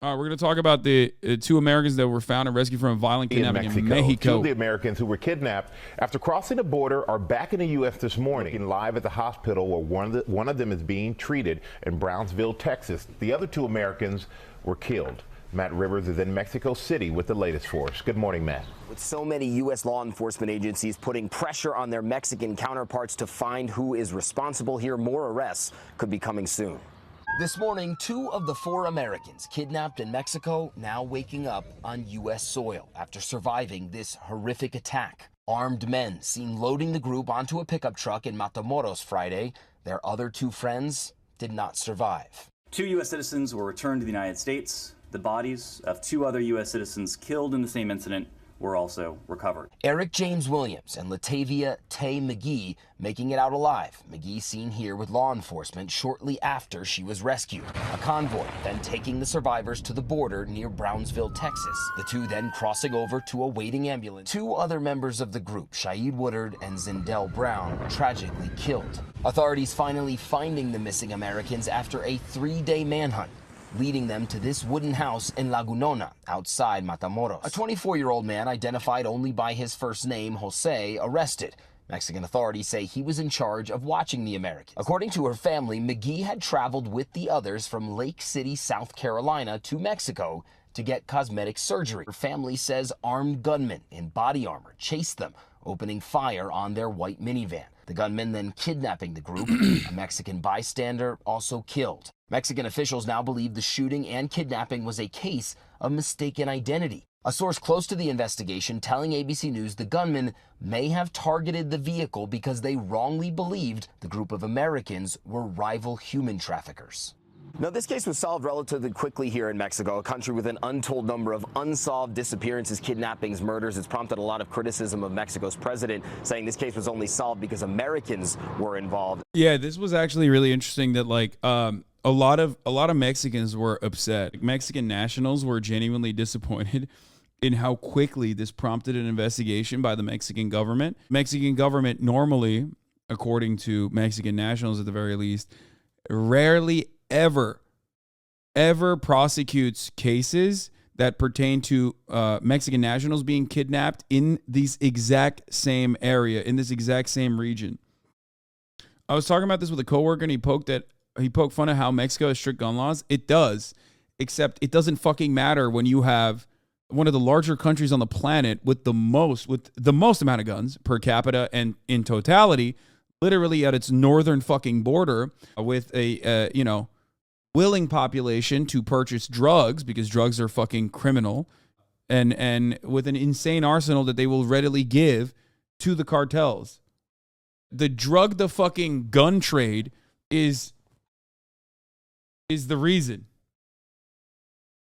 All right, we're going to talk about the two Americans that were found and rescued from a violent kidnapping in Mexico. Two of the Americans who were kidnapped after crossing the border are back in the U.S. this morning. Looking live at the hospital where one of them is being treated in Brownsville, Texas. The other two Americans were killed. Matt Rivers is in Mexico City with the latest for us. Good morning, Matt. With so many U.S. law enforcement agencies putting pressure on their Mexican counterparts to find who is responsible here, more arrests could be coming soon. This morning, 2 of the 4 Americans kidnapped in Mexico now waking up on U.S. soil after surviving this horrific attack. Armed men seen loading the group onto a pickup truck in Matamoros Friday. Their other 2 friends did not survive. 2 U.S. citizens were returned to the United States. The bodies of 2 other U.S. citizens killed in the same incident were also recovered. Eric James Williams and Latavia Tay McGee making it out alive. McGee seen here with law enforcement shortly after she was rescued. A convoy then taking the survivors to the border near Brownsville, Texas. The 2 then crossing over to a waiting ambulance. 2 other members of the group, Shaid Woodard and Zindell Brown, tragically killed. Authorities finally finding the missing Americans after a 3-day manhunt, leading them to this wooden house in Lagunona, outside Matamoros. A 24-year-old man identified only by his first name, Jose, arrested. Mexican authorities say he was in charge of watching the Americans. According to her family, McGee had traveled with the others from Lake City, South Carolina to Mexico to get cosmetic surgery. Her family says armed gunmen in body armor chased them, opening fire on their white minivan. The gunmen then kidnapping the group. A Mexican bystander also killed. Mexican officials now believe the shooting and kidnapping was a case of mistaken identity. A source close to the investigation telling ABC News the gunmen may have targeted the vehicle because they wrongly believed the group of Americans were rival human traffickers. Now, this case was solved relatively quickly here in Mexico, a country with an untold number of unsolved disappearances, kidnappings, murders. It's prompted a lot of criticism of Mexico's president, saying this case was only solved because Americans were involved. Yeah, this was actually really interesting that a lot of Mexicans were upset. Mexican nationals were genuinely disappointed in how quickly this prompted an investigation by the Mexican government. Mexican government normally, according to Mexican nationals at the very least, rarely ever prosecutes cases that pertain to Mexican nationals being kidnapped in this exact same area, in this exact same region. I was talking about this with a coworker, and he poked fun at how Mexico has strict gun laws. It does, except it doesn't fucking matter when you have one of the larger countries on the planet with the most amount of guns per capita and in totality, literally at its northern fucking border, with a willing population to purchase drugs because drugs are fucking criminal, and with an insane arsenal that they will readily give to the cartels. The fucking gun trade is the reason.